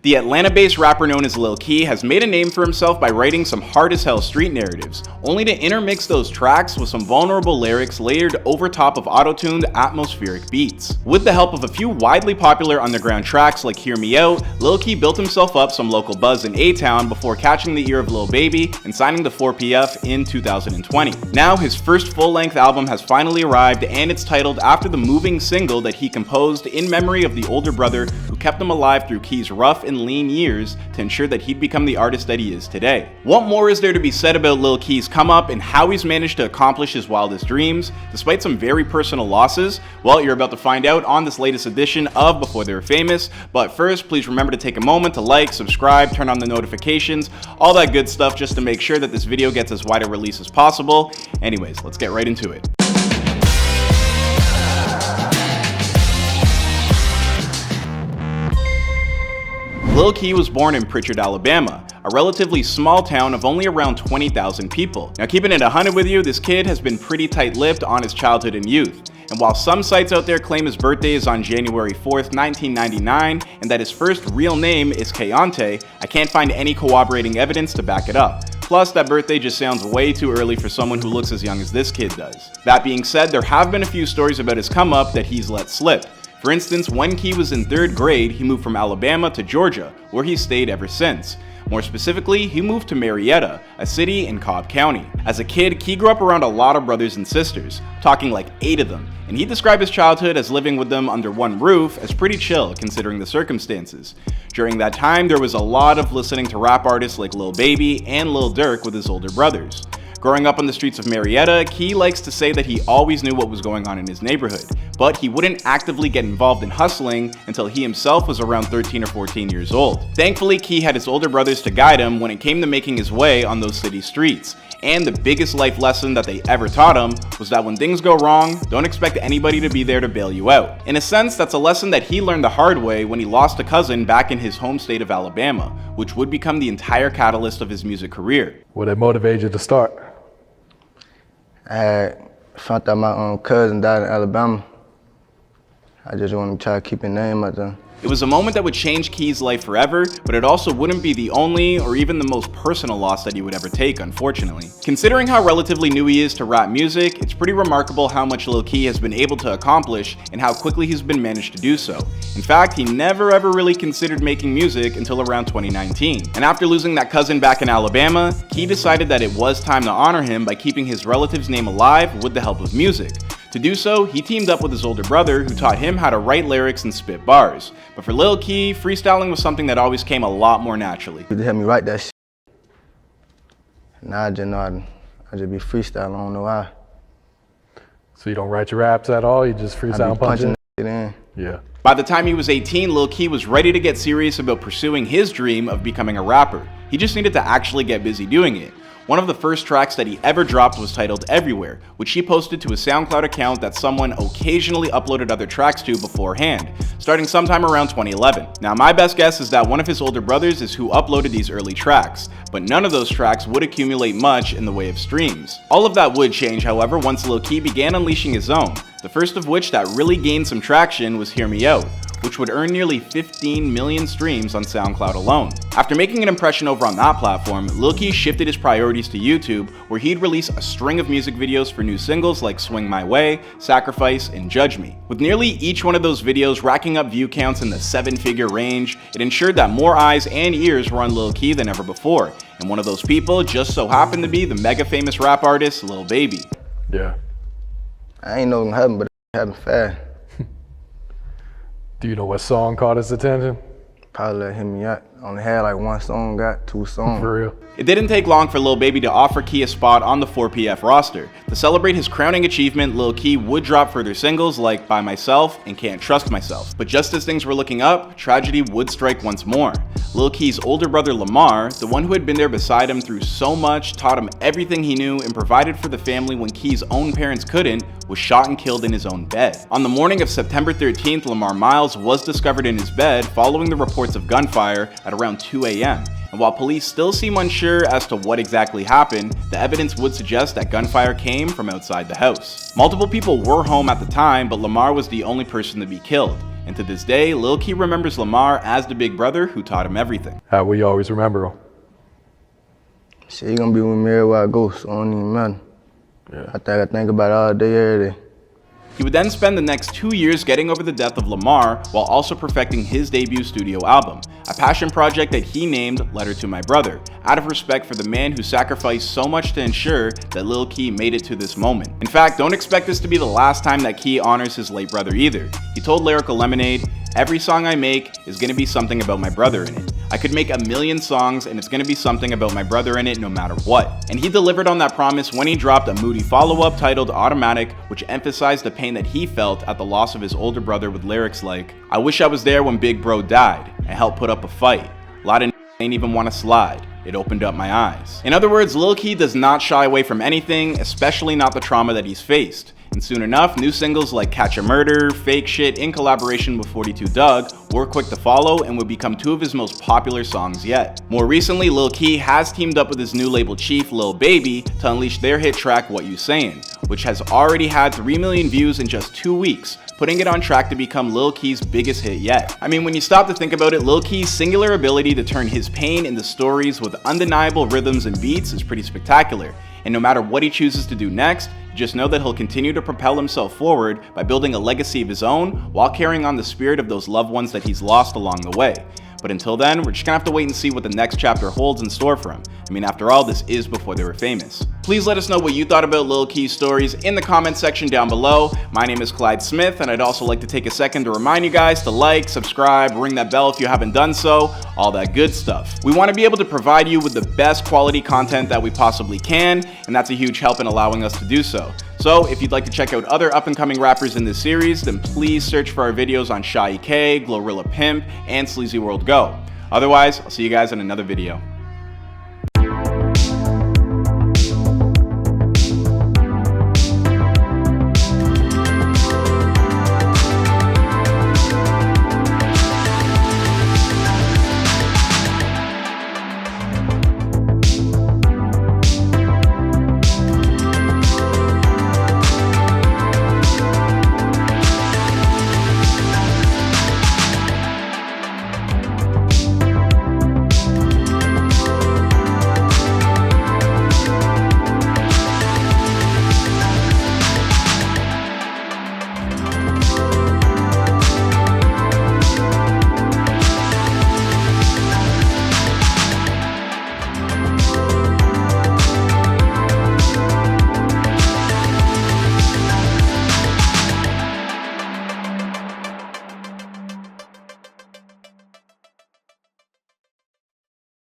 The Atlanta-based rapper known as Lil Kee has made a name for himself by writing some hard-as-hell street narratives, only to intermix those tracks with some vulnerable lyrics layered over top of auto-tuned, atmospheric beats. With the help of a few widely popular underground tracks like Hear Me Out, Lil Kee built himself up some local buzz in A-Town before catching the ear of Lil Baby and signing to 4PF in 2020. Now his first full-length album has finally arrived, and it's titled after the moving single that he composed in memory of the older brother who kept him alive through Kee's rough and lean years to ensure that he'd become the artist that he is today. What more is there to be said about Lil Kee's come up and how he's managed to accomplish his wildest dreams, despite some very personal losses? Well, you're about to find out on this latest edition of Before They Were Famous, but first, please remember to take a moment to like, subscribe, turn on the notifications, all that good stuff just to make sure that this video gets as wide a release as possible. Anyways, let's get right into it. Lil Kee was born in Pritchard, Alabama, a relatively small town of only around 20,000 people. Now, keeping it 100 with you, this kid has been pretty tight-lipped on his childhood and youth. And while some sites out there claim his birthday is on January 4th, 1999, and that his first real name is Keontae, I can't find any corroborating evidence to back it up. Plus, that birthday just sounds way too early for someone who looks as young as this kid does. That being said, there have been a few stories about his come-up that he's let slip. For instance, when Kee was in 3rd grade, he moved from Alabama to Georgia, where he's stayed ever since. More specifically, he moved to Marietta, a city in Cobb County. As a kid, Kee grew up around a lot of brothers and sisters, talking like 8 of them, and he described his childhood as living with them under one roof as pretty chill considering the circumstances. During that time, there was a lot of listening to rap artists like Lil Baby and Lil Durk with his older brothers. Growing up on the streets of Marietta, Kee likes to say that he always knew what was going on in his neighborhood, but he wouldn't actively get involved in hustling until he himself was around 13 or 14 years old. Thankfully, Kee had his older brothers to guide him when it came to making his way on those city streets. And the biggest life lesson that they ever taught him was that when things go wrong, don't expect anybody to be there to bail you out. In a sense, that's a lesson that he learned the hard way when he lost a cousin back in his home state of Alabama, which would become the entire catalyst of his music career. What motivated you to start? I found out my cousin died in Alabama. I just wanted to try to keep his name out there. It was a moment that would change Kee's life forever, but it also wouldn't be the only or even the most personal loss that he would ever take, unfortunately. Considering how relatively new he is to rap music, it's pretty remarkable how much Lil Kee has been able to accomplish and how quickly he's been managed to do so. In fact, he never ever really considered making music until around 2019. And after losing that cousin back in Alabama, Kee decided that it was time to honor him by keeping his relative's name alive with the help of music. To do so, he teamed up with his older brother who taught him how to write lyrics and spit bars. But for Lil Kee, freestyling was something that always came a lot more naturally. He helped me write that shit. Now I just know I just be freestyling, I don't know why. So you don't write your raps at all? You just freestyle punching it in? Yeah. By the time he was 18, Lil Kee was ready to get serious about pursuing his dream of becoming a rapper. He just needed to actually get busy doing it. One of the first tracks that he ever dropped was titled Everywhere, which he posted to a SoundCloud account that someone occasionally uploaded other tracks to beforehand, starting sometime around 2011. Now, my best guess is that one of his older brothers is who uploaded these early tracks, but none of those tracks would accumulate much in the way of streams. All of that would change, however, once Lil Kee began unleashing his own, the first of which that really gained some traction was Hear Me Out, which would earn nearly 15 million streams on SoundCloud alone. After making an impression over on that platform, Lil Kee shifted his priorities to YouTube, where he'd release a string of music videos for new singles like Swing My Way, Sacrifice, and Judge Me. With nearly each one of those videos racking up view counts in the 7-figure range, it ensured that more eyes and ears were on Lil Kee than ever before, and one of those people just so happened to be the mega famous rap artist Lil Baby. Yeah. I ain't know it happened, but it happened fast. Do you know what song caught his attention? Probably let him out. Only had like 1 song, got 2 songs. For real? It didn't take long for Lil Baby to offer Kee a spot on the 4PF roster. To celebrate his crowning achievement, Lil Kee would drop further singles like By Myself and Can't Trust Myself. But just as things were looking up, tragedy would strike once more. Lil Kee's older brother Lamar, the one who had been there beside him through so much, taught him everything he knew, and provided for the family when Kee's own parents couldn't, was shot and killed in his own bed. On the morning of September 13th, Lamar Miles was discovered in his bed following the reports of gunfire at around 2 a.m. And while police still seem unsure as to what exactly happened, the evidence would suggest that gunfire came from outside the house. Multiple people were home at the time, but Lamar was the only person to be killed. And to this day, Lil Kee remembers Lamar as the big brother who taught him everything. How we always remember him. Shit, he gonna be with me everywhere I go, so it don't even matter. Yeah. I think about it all day, every day. He would then spend the next 2 years getting over the death of Lamar while also perfecting his debut studio album, a passion project that he named Letter to My Brother, out of respect for the man who sacrificed so much to ensure that Lil Kee made it to this moment. In fact, don't expect this to be the last time that Kee honors his late brother either. He told Lyrical Lemonade, "Every song I make is gonna be something about my brother in it. I could make 1,000,000 songs and it's gonna be something about my brother in it no matter what." And he delivered on that promise when he dropped a moody follow-up titled Automatic, which emphasized the pain that he felt at the loss of his older brother with lyrics like, "I wish I was there when Big Bro died and helped put up a fight. Lot of ain't even wanna slide. It opened up my eyes." In other words, Lil Kee does not shy away from anything, especially not the trauma that he's faced. And soon enough, new singles like Catch a Murder, Fake Shit in collaboration with 42 Dugg were quick to follow and would become 2 of his most popular songs yet. More recently, Lil Kee has teamed up with his new label chief, Lil Baby, to unleash their hit track What You Sayin', which has already had 3 million views in just 2 weeks, putting it on track to become Lil Kee's biggest hit yet. I mean, when you stop to think about it, Lil Kee's singular ability to turn his pain into stories with undeniable rhythms and beats is pretty spectacular. And no matter what he chooses to do next, just know that he'll continue to propel himself forward by building a legacy of his own while carrying on the spirit of those loved ones that he's lost along the way. But until then, we're just gonna have to wait and see what the next chapter holds in store for him. I mean, after all, this is before they were famous. Please let us know what you thought about Lil Kee's stories in the comment section down below. My name is Clyde Smith, and I'd also like to take a second to remind you guys to like, subscribe, ring that bell if you haven't done so, all that good stuff. We want to be able to provide you with the best quality content that we possibly can, and that's a huge help in allowing us to do so. So if you'd like to check out other up-and-coming rappers in this series, then please search for our videos on Shy K, Glorilla Pimp, and Sleazy World Go. Otherwise, I'll see you guys in another video.